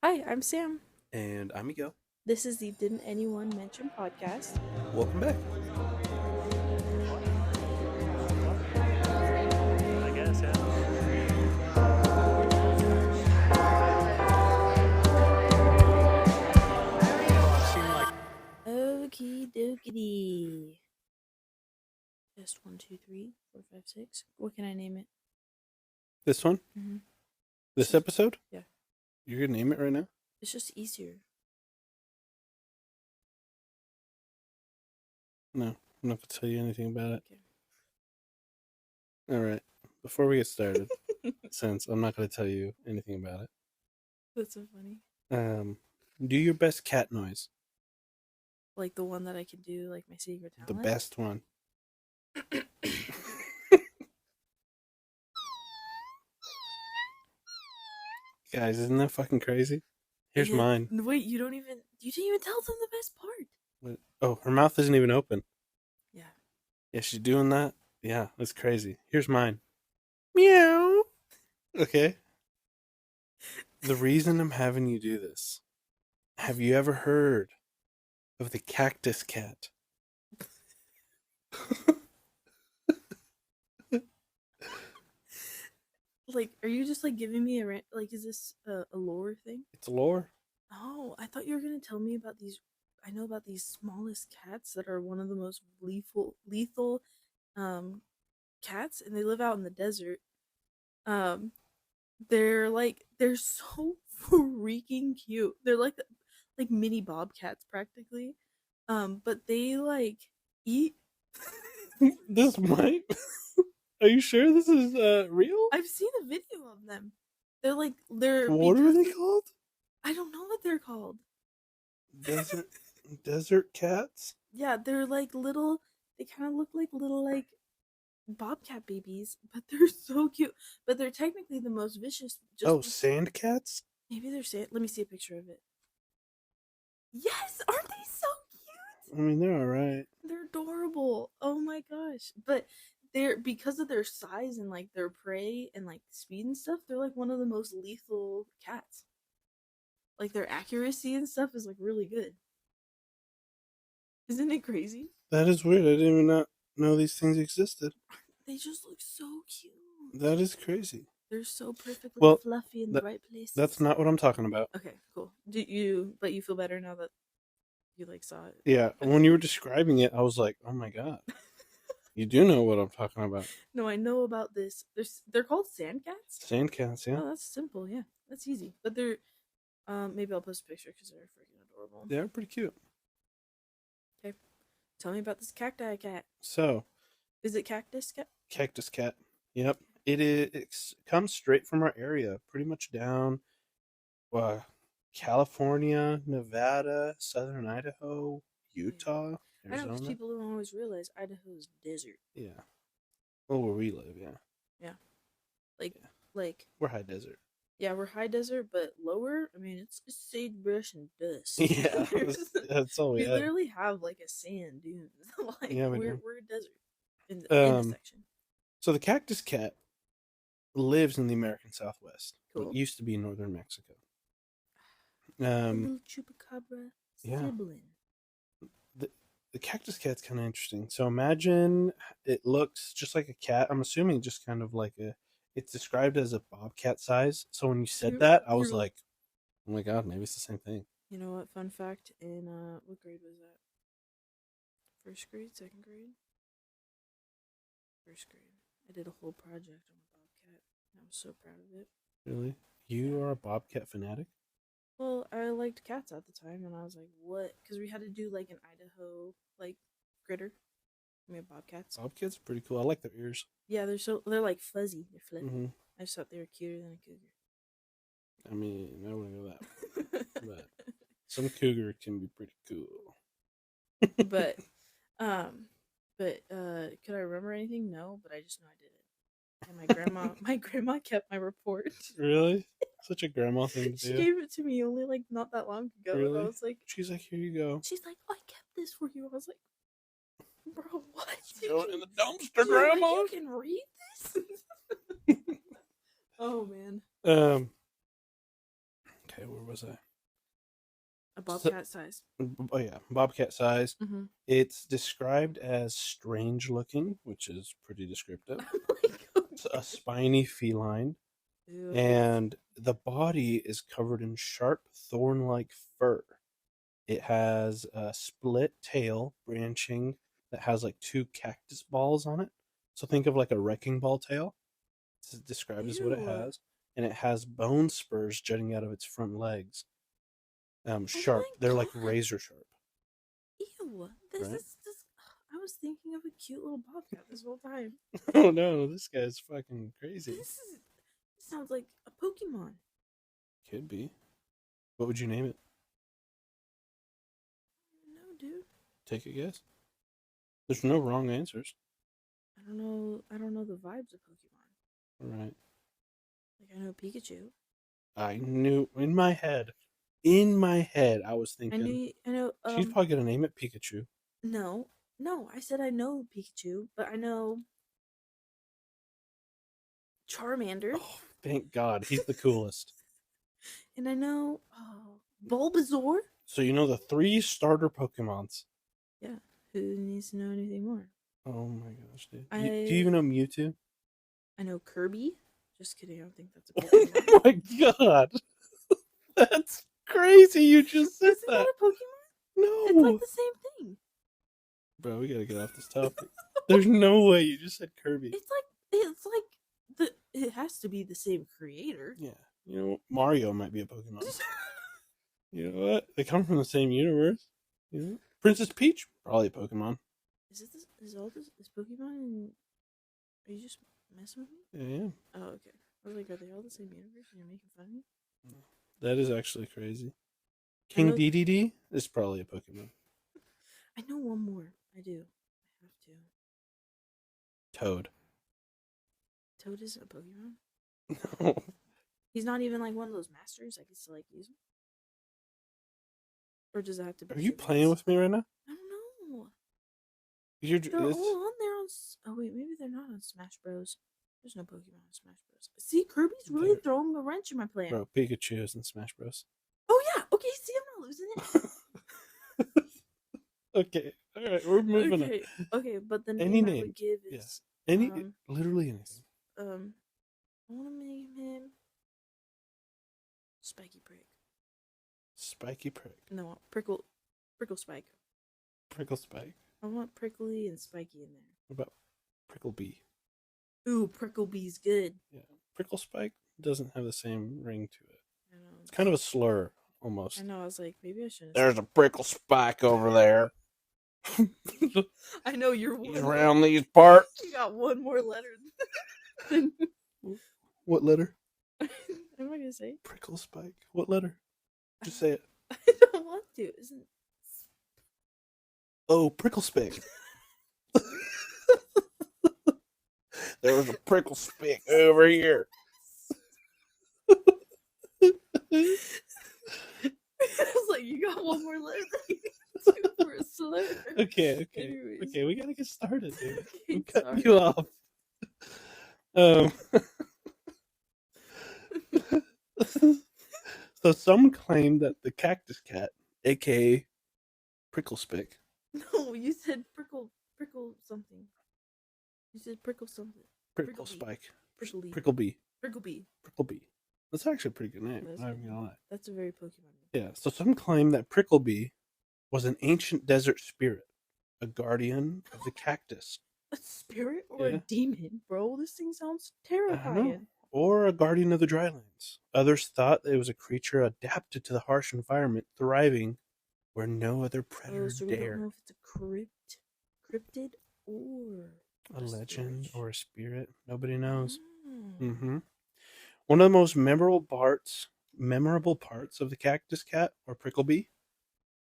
Hi, I'm Sam. And I'm Miguel. This is the Didn't Anyone Mention podcast. Welcome back. I guess, yeah. I've seen like Okie dokie. Just 1, 2, 3, 4, 5, 6. What can I name it? This one, Mm-hmm. this episode, Yeah. you're gonna name it right now. It's just easier. No, I'm not gonna tell you anything about it. Okay. All right. Before we get started, since I'm not gonna tell you anything about That's so funny. it, do your best cat noise. Like the one that I can do, like my secret The talent. best one. Guys, isn't that fucking crazy? Here's mine. Wait, you didn't even tell them the best part. Oh, her mouth isn't even open. Yeah. Yeah, she's doing that. Yeah, that's crazy. Here's mine. Meow. Okay. The reason I'm having you do this. Have you ever heard of the Cactus Cat? Like, are you just like giving me like, is this a lore thing? It's lore. Oh, I thought you were gonna tell me about these. I know about these smallest cats that are one of the most lethal um cats, and they live out in the desert. Um, they're so freaking cute. They're like mini bobcats practically. But they like eat. This might. Are you sure this is real? I've seen a video of them. They're What are because they called? I don't know what they're called. Desert desert cats. Yeah, they're like little. They kind of look like little like bobcat babies, but they're so cute. But they're technically the most vicious. Oh, sand cats. Maybe they're saying. Let me see a picture of it. Yes, aren't they so cute? I mean, they're all right. They're adorable. Oh my gosh! But they're because of their size and like their prey and like speed and stuff. They're like one of the most lethal cats. Like their accuracy and stuff is like really good. Isn't it crazy? That is weird. I didn't even know these things existed. They just look so cute. That is crazy. They're so perfectly Well, fluffy in the that, right places. that's not what I'm talking about. Okay, cool. But you feel better now that you like saw it. Yeah, Okay. when you were describing it, I was like, oh my god. You do know what I'm talking about. No, I know about this. They're called sand cats. Sand cats, yeah. Oh, that's simple. Yeah, that's easy. But they're maybe I'll post a picture because they're freaking adorable. They're pretty cute. Okay, tell me about this cacti cat. So, Is it cactus cat? Cactus Cat. Yep. It comes straight from our area, pretty much down California, Nevada, southern Idaho, Utah, I know because Arizona. people don't always realize Idaho's desert. Yeah. Well, where we live, yeah. Yeah, like Yeah. like We're high desert. yeah, we're high desert, but lower. I mean, it's sagebrush and dust. Yeah, that's all we We have. literally have like a sand dunes. Like Yeah, we we're do. we're a desert in the intersection. So the Cactus Cat lives in the American Southwest. Cool. It used to be northern Mexico. A little chupacabra Yeah. sibling. The Cactus Cat's kind of interesting. So imagine it looks just like a cat. I'm assuming just kind of like a. It's described as a bobcat size. So when you said that, I was like, "Oh my god, maybe it's the same thing." You know what? Fun fact: in what grade was that? First grade, second grade, first grade. I did a whole project on a bobcat. I was so proud of it. Really, you are a bobcat fanatic? Well, I liked cats at the time, and I was like, "What?" Because we had to do like an Idaho like critter. I mean, bobcats. Bobcats are pretty cool. I like their ears. Yeah, they're like fuzzy. They're fluffy. Mm-hmm. I just thought they were cuter than a cougar. I mean, I wouldn't go that far, but some cougar can be pretty cool. but um, could I remember anything? No, but I just know I did it. And my grandma kept my report. Really? Such a grandma thing to She do. gave it to me only like not that long ago. Really? And I was like, She's like, here you go. she's like, oh, I kept this for you. I was like, bro, what? Throw it in the dumpster, grandma. You can read this? Oh man. Okay. Okay, where was I? A bobcat size. Oh yeah, bobcat size. Mm-hmm. It's described as strange looking, which is pretty descriptive. It's a spiny feline, Ew. and the body is covered in sharp thorn-like fur. It has a split tail branching that has like two cactus balls on it. So think of like a wrecking ball tail. It's described as what it Ew. has, and it has bone spurs jutting out of its front legs. Oh Sharp. my They're like god. razor sharp, Ew. This right? is this. I was thinking of a cute little bobcat this whole time. Oh no, this guy's fucking crazy. This sounds like a Pokemon. Could be. What would you name it? No, dude. Take a guess. There's no wrong answers. I don't know. I don't know the vibes of Pokemon. All right. Like I know Pikachu. I knew in my head. In my head, I was I thinking knew. I know. she's probably gonna name it Pikachu. No, no. I said I know Pikachu, but I know Charmander, Oh, thank God, he's the coolest. and I know Bulbasaur. So you know the 3 starter Pokemons. Yeah. Who needs to know anything more? Oh my gosh, dude. I Do you even know Mewtwo? I know Kirby. Just kidding. I don't think that's a Pokemon. Oh my god. That's crazy. You just said Isn't that a Pokemon? No. It's like the same thing. Bro, we gotta get off this topic. There's no way you just said Kirby. It's like it has to be the same creator. Yeah. You know, Mario might be a Pokemon. You know what? They come from the same universe. You know? Princess Peach, probably a Pokemon. Is all this Pokemon? And are you just messing with me? Yeah, yeah. Oh, okay. I was like, are they all the same universe? And you're making fun of me? That is actually crazy. I King know- DDD is probably a Pokemon. I know one more. I do. I have to. Toad. Toad isn't a Pokemon. No. He's not even like one of those masters I can still like use him. Or does it have to be? Are you playing with me right now? I don't know. You're They're all on there on. Oh wait, maybe they're not on Smash Bros. There's no Pokemon on Smash Bros. See, Kirby's really There. throwing a wrench in my plan. Bro, Pikachu is in Smash Bros. Oh yeah. Okay. See, I'm not losing it. Okay. All right, we're moving on. Okay, but the Any name I name. would give is Literally anything. I want to name him Spiky Prick. Spiky Prick. No, Prickle Spike. Prickle Spike. I want Prickly and Spiky in there. What about Prickle Bee? Ooh, Pricklebee's good. Yeah. Prickle Spike doesn't have the same ring to it. I know. It's kind of a slur, almost. I know. I was like, maybe I shouldn't. There's a Prickle Spike over there. I know you're He's one. around these parts. You got one more letter. Than... What letter? What am I gonna say? Prickle Spike. What letter? Just say it. I don't want to. Isn't? Oh, Prickle Spike. There was a Prickle Spike over here. I was like, you got one more letter for a slur. Okay. Anyways. Okay, we gotta get started, dude. Okay, I'm cutting sorry. you off. So some claim that the Cactus Cat, aka Prickle Spick, No, you said prickle something. You said prickle something. Prickle Prickly. Spike, Prickly. Prickle Bee, Pricklebee. Prickle Bee. That's actually a pretty good name. That's I'm not even gonna lie. That's a very Pokemon name. Yeah. So some claim that Prickle Bee was an ancient desert spirit, a guardian of the cactus, A spirit or Yeah. a demon, bro? This thing sounds I don't know. terrifying. Or a guardian of the drylands. Others thought that it was a creature adapted to the harsh environment, thriving where no other predator Oh, so we dare. don't know if it's a cryptid or A legend spirit. or a spirit. Nobody knows. Mm. Mm-hmm. One of the most memorable parts of the Cactus Cat or Pricklebee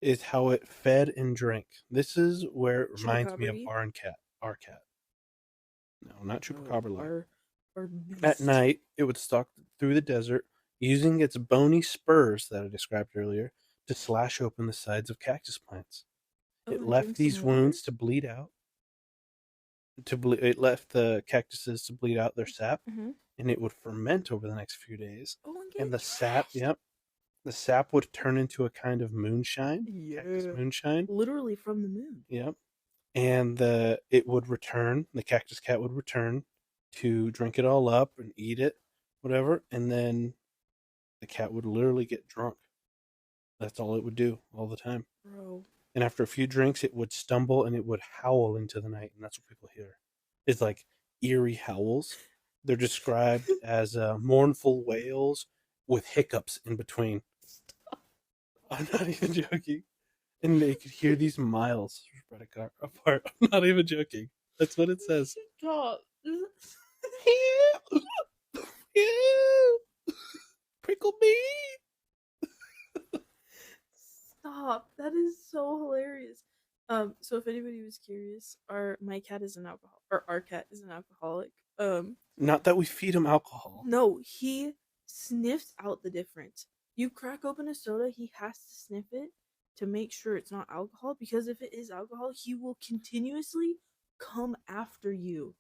is how it fed and drank. This is where it reminds me of Chupacabra? our cat. No, not Oh, Chupacabra. or At night, it would stalk through the desert, using its bony spurs that I described earlier to slash open the sides of cactus plants. Oh, It and left drink these some water? wounds to bleed out. It left the cactuses to bleed out their sap, Mhm. and it would ferment over the next few days. Oh, and get And the sap, trashed. yep, the sap would turn into a kind of moonshine, cactus Yeah. moonshine. Literally from the moon. Yep. And it would return. The cactus cat would return to drink it all up and eat it, whatever. And then the cat would literally get drunk. That's all it would do all the time. Bro. And after a few drinks, it would stumble and it would howl into the night, and that's what people hear. It's like eerie howls. They're described as mournful wails with hiccups in between. I'm not even joking. And they could hear these miles spread apart. I'm not even joking. That's what it says. Stop. Prickle me. Stop. That is so hilarious. So if anybody was curious, our cat is an alcoholic. Not that we feed him alcohol. No, he sniffs out the difference. You crack open a soda, he has to sniff it to make sure it's not alcohol, because if it is alcohol, he will continuously come after you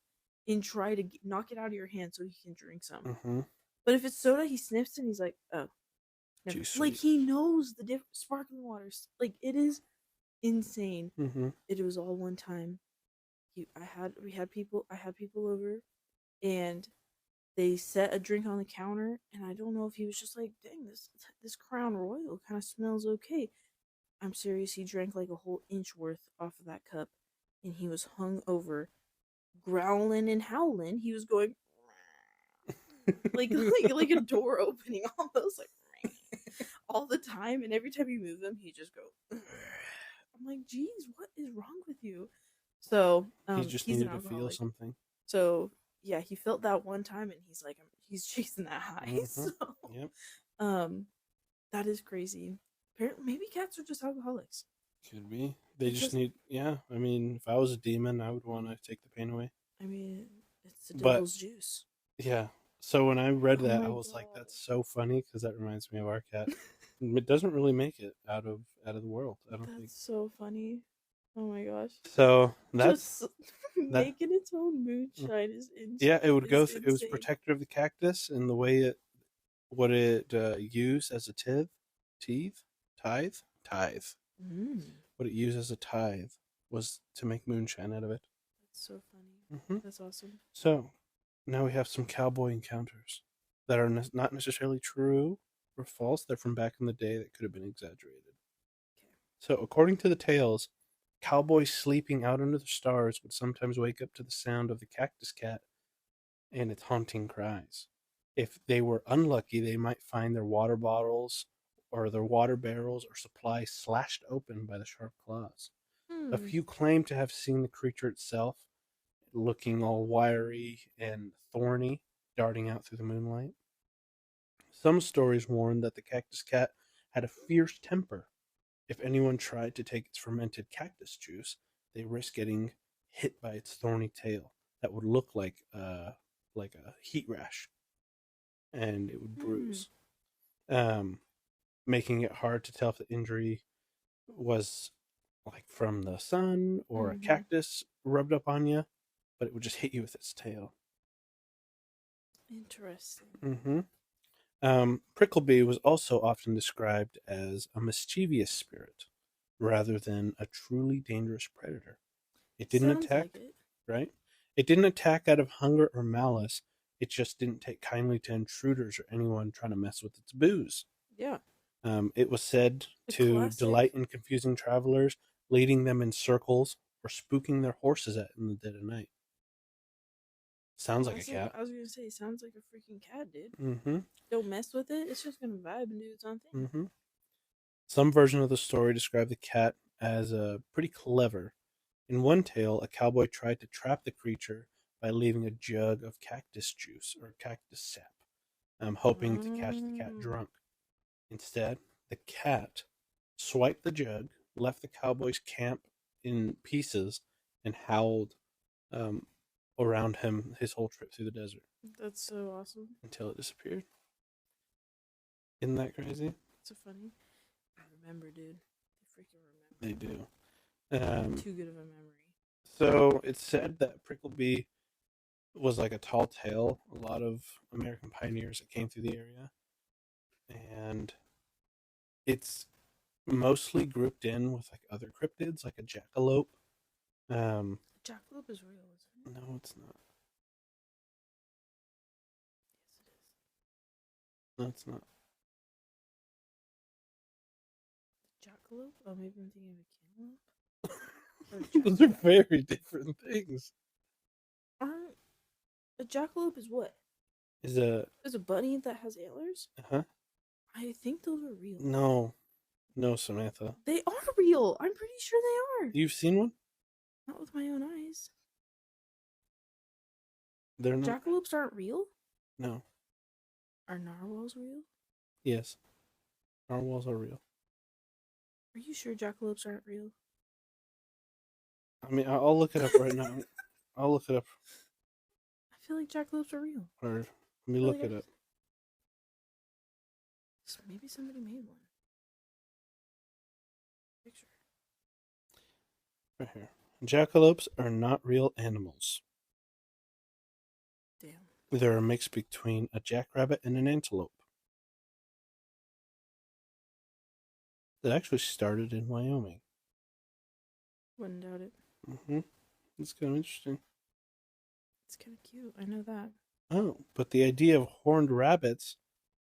and try to knock it out of your hand so he can drink some. Mm-hmm. But if it's soda, he sniffs and he's like, oh, never. Like he knows the different sparkling waters. Like it is insane. Mm-hmm. It was all one time. I had people over, and they set a drink on the counter, and I don't know if he was just like, dang, this Crown Royal kind of smells okay. I'm serious, he drank like a whole inch worth off of that cup, and he was hung over, growling and howling. He was going like a door opening almost, like all the time, and every time you move him, he just go. I'm like, geez, what is wrong with you? So he just needed to feel something. So yeah, he felt that one time, and he's like, he's chasing that high. Mm-hmm. So, yep. That is crazy. Apparently, maybe cats are just alcoholics. Could be. They just need. Yeah, I mean, if I was a demon, I would want to take the pain away. I mean, it's the devil's juice. Yeah. So when I read that, I was like, "That's so funny," because that reminds me of our cat. It doesn't really make it out of the world. I don't think. That's so funny. Oh my gosh. So that's just making its own moonshine is insane. Yeah, it would go. It was protector of the cactus, and the way it what it used as a tithe. What it used as a tithe was to make moonshine out of it. That's so funny. Mm-hmm. That's awesome. So now we have some cowboy encounters that are not necessarily true or false. They're from back in the day that could have been exaggerated. Okay. So according to the tales, cowboys sleeping out under the stars would sometimes wake up to the sound of the cactus cat and its haunting cries. If they were unlucky, they might find their water bottles or their water barrels or supplies slashed open by the sharp claws. A few claim to have seen the creature itself, looking all wiry and thorny, darting out through the moonlight. Some stories warn that the cactus cat had a fierce temper. If anyone tried to take its fermented cactus juice, they risked getting hit by its thorny tail that would look like a heat rash, and it would bruise, making it hard to tell if the injury was like from the sun or a cactus rubbed up on you, but it would just hit you with its tail. Interesting. Prickleby was also often described as a mischievous spirit rather than a truly dangerous predator. It didn't attack, right? It didn't attack out of hunger or malice. It just didn't take kindly to intruders or anyone trying to mess with its booze. Yeah. It was said to delight in confusing travelers, leading them in circles, or spooking their horses at in the dead of night. Sounds like a cat. I was going to say, sounds like a freaking cat, dude. Mm-hmm. Don't mess with it. It's just going to vibe and do its own thing. Mm-hmm. Some version of the story described the cat as pretty clever. In one tale, a cowboy tried to trap the creature by leaving a jug of cactus juice or cactus sap, hoping to catch the cat drunk. Instead, the cat swiped the jug, left the cowboy's camp in pieces, and howled around him his whole trip through the desert. That's so awesome. Until it disappeared. Isn't that crazy? So funny. I remember, dude. They freaking remember. They do. Too good of a memory. So it's said that Prickleby was like a tall tale. A lot of American pioneers that came through the area. And It's mostly grouped in with like other cryptids, like a jackalope. Jackalope is real, isn't it? No, it's not. Yes, it is. No, it's not. Jackalope? Oh, maybe I'm thinking of a cantaloupe. Or a Those are jackalope. very different things. Aren't a jackalope is what? Is a Is a bunny that has antlers? huh? I think those are real. No, Samantha. They are real. I'm pretty sure they are. You've seen one? Not with my own eyes. They're not. Jackalopes aren't real? No. Are narwhals real? Yes. Narwhals are real. Are you sure jackalopes aren't real? I mean, I'll look it up right now. I'll look it up. I feel like jackalopes are real. Or let me I feel look like it up. Maybe somebody made one. Picture. Right here. Jackalopes are not real animals. Damn. They're a mix between a jackrabbit and an antelope. That actually started in Wyoming. Wouldn't doubt it. It's kind of interesting. It's kind of cute. I know that. Oh, but the idea of horned rabbits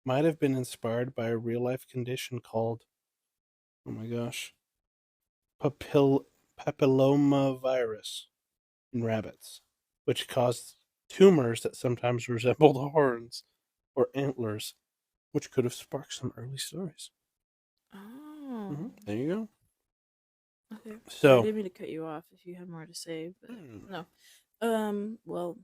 might have been inspired by a real life condition called, oh my gosh, papillomavirus in rabbits, which caused tumors that sometimes resembled horns or antlers, which could have sparked some early stories. Oh. There you go. Okay. So, I didn't mean to cut you off if you had more to say, but no. Well,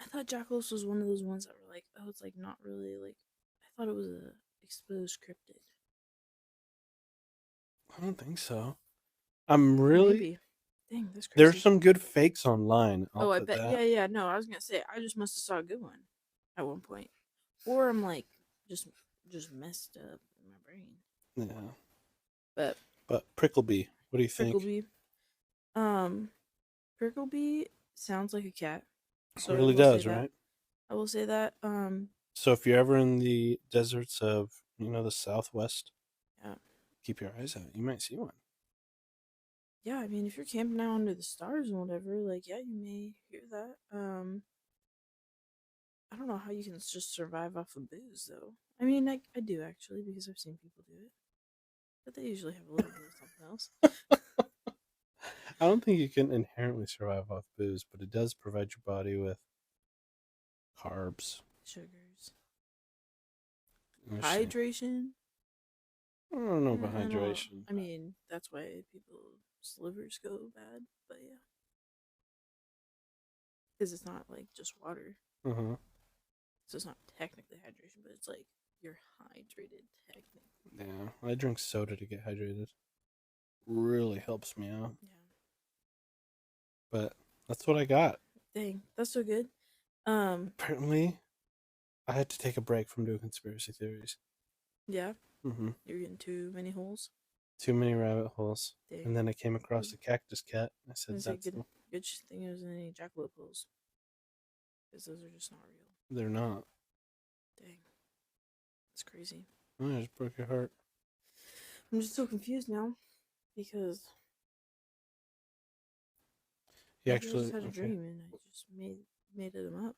I thought jackalopes was one of those ones that were like, oh, it's like not really like. I thought it was a exposed cryptid. I don't think so. I'm really. Maybe. Dang, that's crazy. There's some good fakes online. I'll I put bet. that. Yeah. No, I was gonna say I just must have saw a good one at one point, or I'm like just messed up in my brain. Yeah. But Prickleby, what do you think? Prickleby, Prickleby sounds like a cat. So It really I will does, say that. right? I will say that. So if you're ever in the deserts of, the Southwest, Yeah. keep your eyes out. You might see one. Yeah, I mean, if you're camping out under the stars and whatever, like, yeah, you may hear that. I don't know how you can just survive off of booze, though. I mean, I do actually because I've seen people do it, but they usually have a little bit of something else. I don't think you can inherently survive off booze, but it does provide your body with carbs. Sugars, Let's see. hydration. I don't know about I don't- hydration. I mean, that's why people's livers go bad, but yeah, because it's not like just water. Uh-huh. So it's not technically hydration, but it's like you're hydrated technically. Yeah, I drink soda to get hydrated. Really helps me out. Yeah. But that's what I got. Dang, that's so good. Apparently, I had to take a break from doing conspiracy theories. Yeah. Mm-hmm. You're getting too many holes. Too many rabbit holes. Dang. And then I came across the Cactus Cat. I said, It's that's a good thing there's any jackalope holes. Because those are just not real. They're not. Dang. That's crazy. Oh, I just broke your heart. I'm just so confused now. Because You maybe actually, I just had a okay. dream and I just made them up.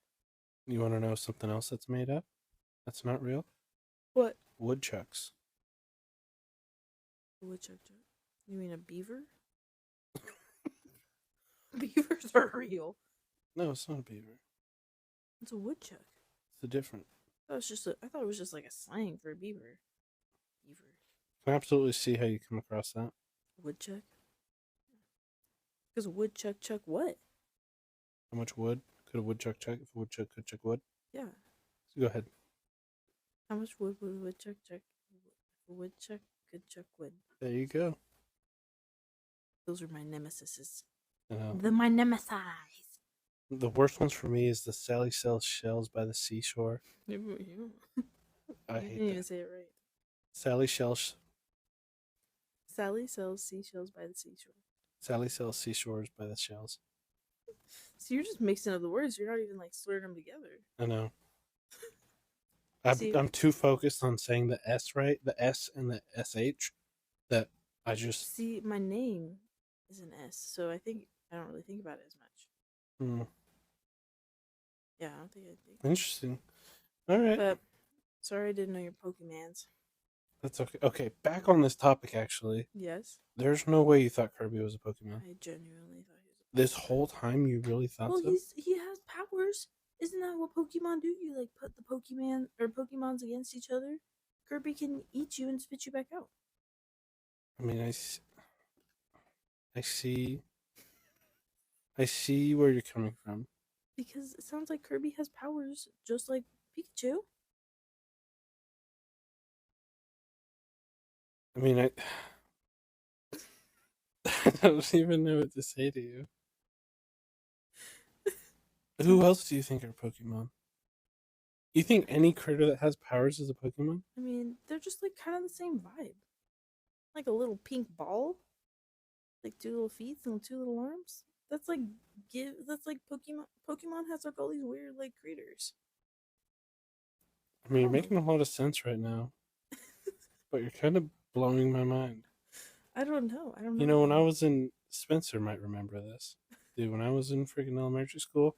You want to know something else that's made up? That's not real? What? Woodchucks. A woodchuck. You mean a beaver? Beavers are real. No, it's not a beaver. It's a woodchuck. It's a different. I thought it was just like a slang for a beaver. Beaver. I can absolutely see how you come across that. Woodchuck? Because a woodchuck chuck what? How much wood could a woodchuck chuck if a woodchuck could chuck wood? Yeah. So go ahead. How much wood would a woodchuck chuck? If a woodchuck could chuck wood. There you go. Those are my nemesises. I know. My nemesis. The worst ones for me is the Sally sells shells by the seashore. I I didn't hate even that. say it right. Sally sells seashells by the seashore. Sally sells seashores by the shells. So you're just mixing up the words. You're not even like slurring them together. I know. See, I'm too focused on saying the S right, the S and the SH, that I just. see, my name is an S, so I don't really think about it as much. Hmm, Yeah, I don't think I think. interesting. All right, But sorry, I didn't know your Pokemans. that's okay. Okay, back on this topic. Actually, Yes, there's no way you thought Kirby was a Pokemon. I genuinely thought he was a This Pokemon. whole time, you really thought Well, so? he has powers. Isn't that what Pokemon do? You like put the Pokemon or Pokemons against each other. Kirby can eat you and spit you back out. I mean, I see, I see where you're coming from. Because it sounds like Kirby has powers just like Pikachu. I mean, I don't even know what to say to you. Who else do you think are Pokemon? You think any critter that has powers is a Pokemon? I mean, they're just like kind of the same vibe. Like a little pink ball, like two little feet and two little arms. That's like That's like Pokemon. Pokemon has like all these weird like critters. I I mean, you're don't know. making a lot of sense right now, but you're kind of blowing my mind. I don't know. I don't You know. know, when I was in, Spencer might remember this. Dude, when I was in freaking elementary school,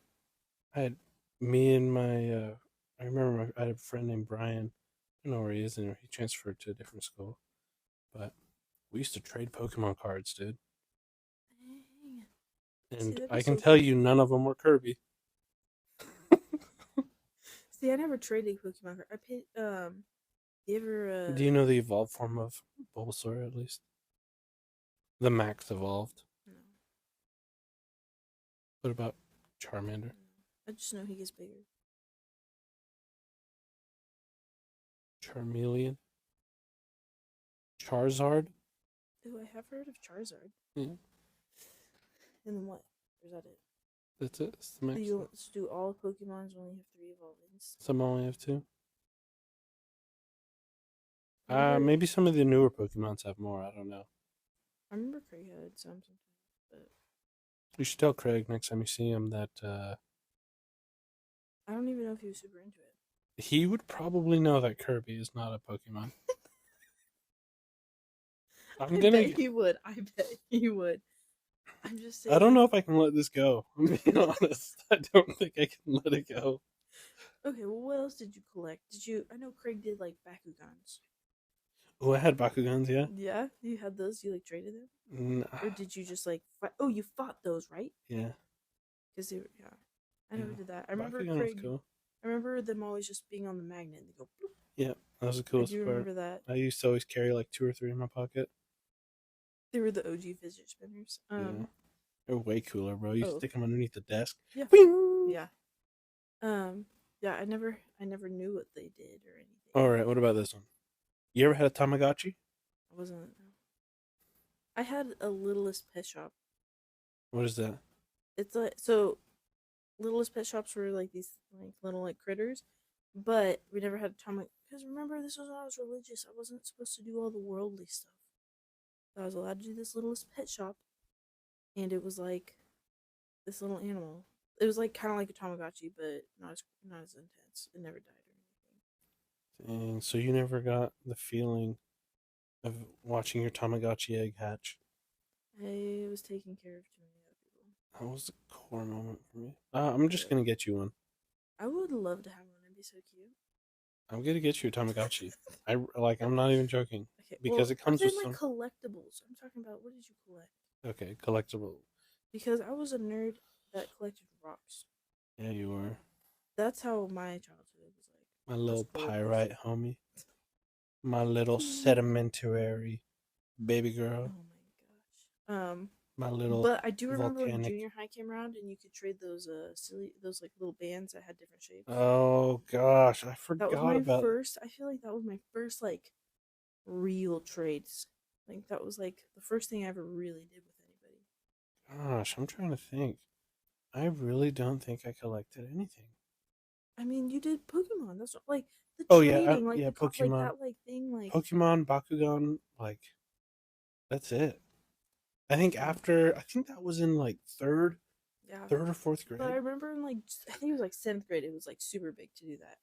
I had me and my, I remember I had a friend named Brian. I don't know where he is anymore. He transferred to a different school. But we used to trade Pokemon cards, dude. Dang. See, And that'd be I can so tell cool. you none of them were Kirby. See, I never traded Pokemon cards. I paid. You ever? Do you know the evolved form of Bulbasaur, at least? The max evolved. No, What about Charmander? no. I just know he gets bigger. Charmeleon? Charizard? Ooh, I have heard of Charizard. Yeah, And then what? Or is that it? that's it. That's the Do max. you do all Pokemon's only have 3 evolvings? Some only have two. I remember, Maybe some of the newer Pokemons have more. I don't know. I remember Craig had some sometimes, but You should tell Craig next time you see him that I don't even know if he was super into it. he would probably know that Kirby is not a Pokemon. I'm I gonna. bet he would. I bet he would. I'm just saying. I don't know if I can let this go. I'm being honest. I don't think I can let it go. Okay, well, what else did you collect? Did you? I know Craig did like Bakugans. Oh, I had Bakugans, yeah. Yeah, you had those. You like traded them, Nah, or did you just like fight? Oh, you fought those, right? yeah. Because they were, yeah. I never Yeah. did that. I remember Bakugan was Craig. cool. I remember them always just being on the magnet and they go. Bloop. Yeah, that was the I coolest do part. remember that. I used to always carry like 2 or 3 in my pocket. They were the OG fidget spinners. Yeah. They're way cooler, bro. You Oh. stick them underneath the desk. Yeah. Wing! Yeah. Yeah. I never knew what they did or anything. All right. What about this one? You ever had a Tamagotchi? I wasn't. I had a Littlest Pet Shop. What is that? It's like so. Littlest Pet Shops were like these like little like critters, but we never had a Tamagotchi. Because remember, this was when I was religious. I wasn't supposed to do all the worldly stuff. So I was allowed to do this Littlest Pet Shop, and it was like this little animal. It was like kind of like a Tamagotchi, but not as intense. It never died or anything. And so you never got the feeling of watching your Tamagotchi egg hatch. I was taking care of too many other people. That was a core moment for me. I'm just gonna get you one. I would love to have one. It'd be so cute. I'm gonna get you a Tamagotchi. I'm not even joking. Okay, Because well, it comes are with they some. like collectibles? I'm talking about what did you collect? Okay, collectible. Because I was a nerd that collected rocks. Yeah, you were. That's how my childhood was like. My little Just collecting pyrite stuff. homie. My little sedimentary baby Oh girl. my gosh. My little But I do remember when volcanic. junior high came around and you could trade those those like little bands that had different shapes. Oh gosh, I That was forgot my about. first. I feel like that was my first like real trades. Like that was like the first thing I ever really did with anybody. Gosh, I'm trying to think. I really don't think I collected anything. I mean, you did Pokemon. That's what, like the Oh yeah, trading, like yeah, the like Pokemon, that like thing, like Pokemon, Bakugan, like that's it. I think that was in like yeah. third or fourth But I grade. remember in like I think it was like 7th grade. It was like super big to do that.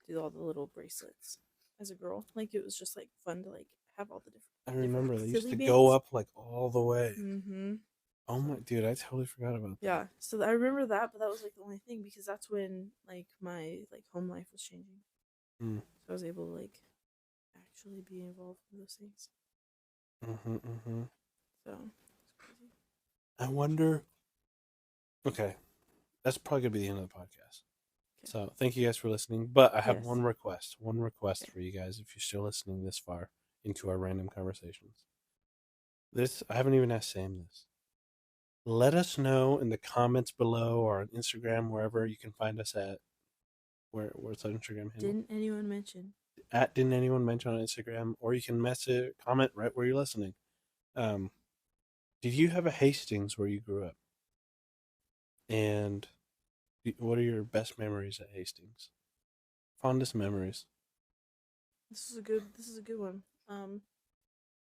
do all the little bracelets as a girl. Like it was just like fun to like have all the I different remember they used silly to bands. go up like all the way. Mm-hmm. Oh my dude, I totally forgot about that. Yeah, so I remember that, but that was like the only thing because that's when like my like home life was changing. Mm. So I was able to like actually be involved in those things. Mm-hmm. So it's crazy. I wonder. Okay, that's probably gonna be the end of the podcast. Okay. So thank you guys for listening. But I have Yes. one request. One request Okay. for you guys if you're still listening this far into our random conversations. This I haven't even asked Sam this. Let us know in the comments below or on Instagram, wherever you can find us at. Where's our Instagram handle? Didn't anyone mention? At didn't anyone mention on Instagram, or you can comment right where you're listening. Did you have a Hastings where you grew up? And what are your best memories at Hastings? Fondest memories. This is a good one.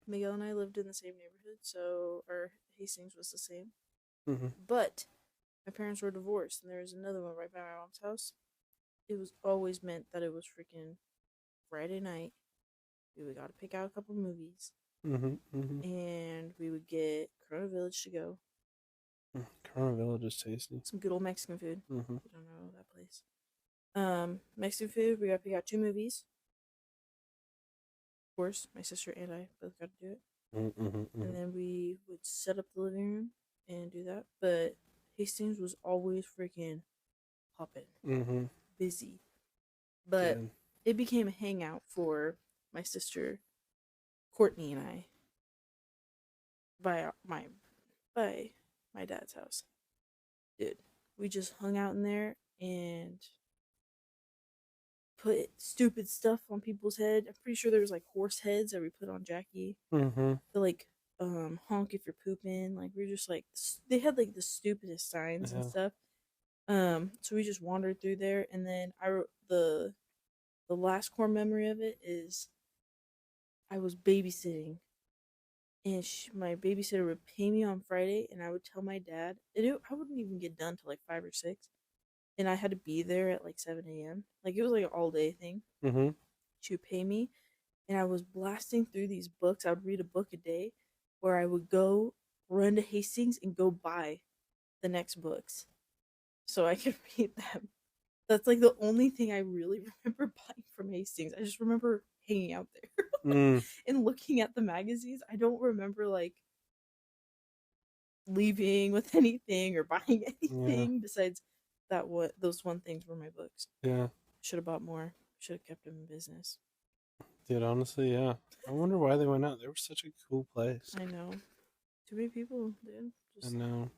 Miguel and I lived in the same neighborhood, so our Hastings was the same. Mm-hmm. But my parents were divorced, and there was another one right by my mom's house. It was always meant that it was freaking Friday night. We would gotta pick out a couple movies, and we would get Corona Village to go. Corona Village is tasty. Some good old Mexican food. Mm-hmm. You don't know that place. Mexican food. We got to pick out 2 movies. Of course, my sister and I both got to do it. And then we would set up the living room and do that. But Hastings was always freaking popping, busy. But it became a hangout for my sister Courtney and I by my dad's house. Dude, we just hung out in there and put stupid stuff on people's head. I'm pretty sure there was like horse heads that we put on Jackie. To like honk if you're pooping. Like we were just like they had like the stupidest signs and stuff. So we just wandered through there, and then the last core memory of it is I was babysitting, and my babysitter would pay me on Friday, and I would tell my dad, and I wouldn't even get done till like 5 or 6, and I had to be there at like 7 a.m. Like it was like an all day thing. She would pay me, and I was blasting through these books. I would read a book a day, where I would go run to Hastings and go buy the next books, so I could read them. That's like the only thing I really remember buying from Hastings. I just remember hanging out there and looking at the magazines. I don't remember like leaving with anything or buying anything besides that. What those one things were my books. Yeah. Should have bought more. Should have kept them in business. Dude, honestly, yeah. I wonder why they went out. They were such a cool place. I know. Too many people, dude. I know.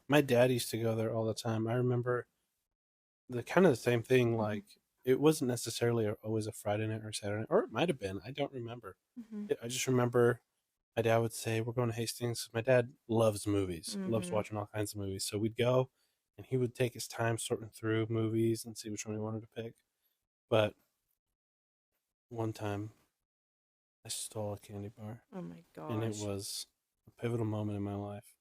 My dad used to go there all the time. I remember the kind of the same thing. Like it wasn't necessarily always a Friday night or Saturday night, or it might have been. I don't remember. I just remember my dad would say, "We're going to Hastings." My dad loves movies, loves watching all kinds of movies. So we'd go, and he would take his time sorting through movies and see which one he wanted to pick. But one time, I stole a candy bar. Oh my gosh! And it was a pivotal moment in my life.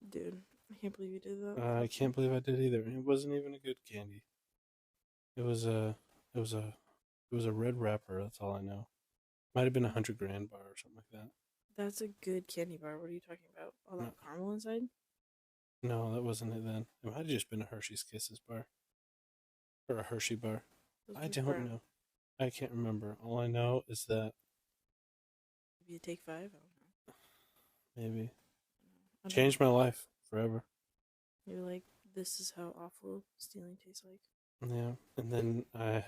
Dude, I can't believe you did that. I can't believe I did either. It wasn't even a good candy. It was a red wrapper. That's all I know. Might have been a 100 grand bar or something like that. That's a good candy bar. What are you talking about? All that caramel inside? No, that wasn't it then. It might have just been a Hershey's Kisses bar. Or a Hershey bar. I don't know. I can't remember. All I know is that... Maybe a Take 5? I don't know. Maybe. Changed my life forever. You're like, this is how awful stealing tastes like. Yeah. And then I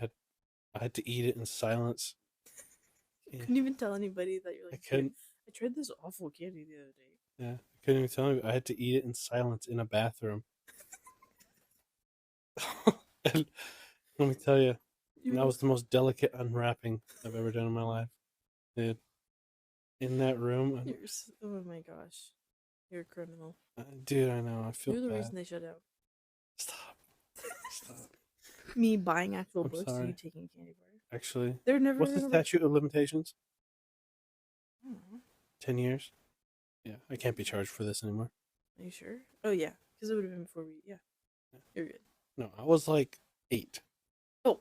had to eat it in silence. You couldn't even tell anybody that you're like, I couldn't. I tried this awful candy the other day. Yeah, I couldn't even tell anybody. I had to eat it in silence in a bathroom. And let me tell you, that was the most delicate unwrapping I've ever done in my life. Dude, in that room. Oh my gosh. You're a criminal. Dude, I know. I feel You're the bad. reason they shut out. Stop. Me buying actual I'm books, sorry. you taking candy bar. Actually, they're never. What's the statute of limitations? I don't know. 10 years? Yeah, I can't be charged for this anymore. Are you sure? Oh, yeah. Because it would have been before we. Yeah. You're good. No, I was like 8. Oh,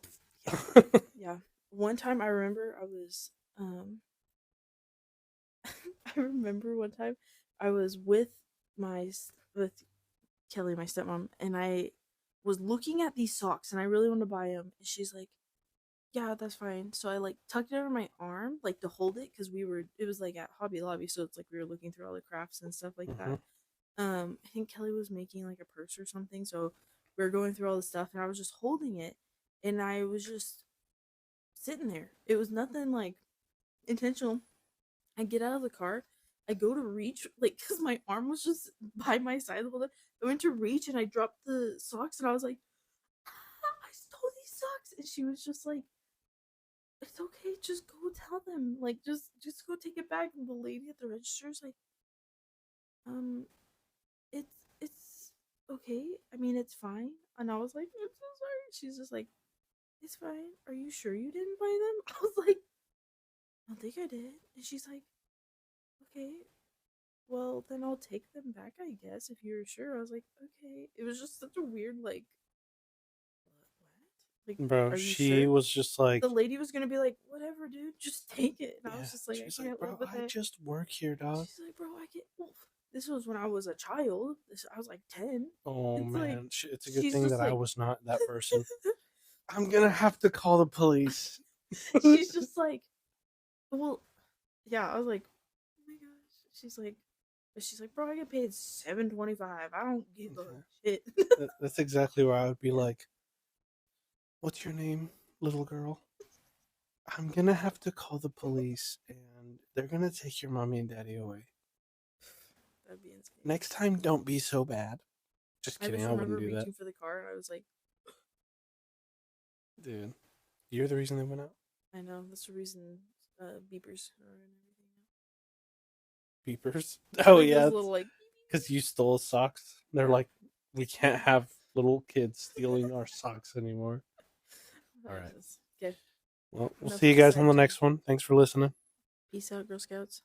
Yeah. One time I remember I was I remember one time I was with with Kelly, my stepmom, and I was looking at these socks and I really wanted to buy them. And she's like, "Yeah, that's fine." So I like tucked it under my arm, like to hold it, because it was like at Hobby Lobby, so it's like we were looking through all the crafts and stuff like Mm-hmm. that. I think Kelly was making like a purse or something, so we were going through all the stuff, and I was just holding it, and I was just sitting there. It was nothing like intentional. I get out of the car. I go to reach, like, because my arm was just by my side the whole time. I went to reach and I dropped the socks and I was like, ah, I stole these socks. And she was just like, it's okay. Just go tell them. Like, just go take it back. And the lady at the register is like, um, it's okay. I mean, it's fine. And I was like, I'm so sorry. She's just like, it's fine. Are you sure you didn't buy them? I was like, I don't think I did. And she's like, okay, well, then I'll take them back, I guess, if you're sure. I was like, okay. It was just such a weird, like, what? Like, Bro, are you she sure? was just like, The lady was gonna be like, whatever, dude, just take it. And I yeah, was just like, I she's like, can't live bro, with I it. just work here, dog. She's like, bro, I get. Well, this was when I was a child. I was like 10. Oh It's like, man, it's a good she's thing just that I like, was not that person. I'm gonna have to call the police. she's just like, well, yeah. I was like, oh my gosh. She's like, bro, I get paid $7.25. I don't give a shit. That's exactly where I would be Yeah. like, what's your name, little girl? I'm gonna have to call the police and they're gonna take your mommy and daddy away. That'd be insane. Next time, don't be so bad. Just I kidding, just I wouldn't remember do that. reaching for the car and I was like, Dude, you're the reason they went out? I know, that's the reason beepers are and Beepers? everything Oh, now. Like yeah, those little, like, because you stole socks. They're yeah. like, we can't have little kids stealing our socks anymore. All right. Okay. Well, we'll Enough see you guys on the side chat. next one. Thanks for listening. Peace out, Girl Scouts.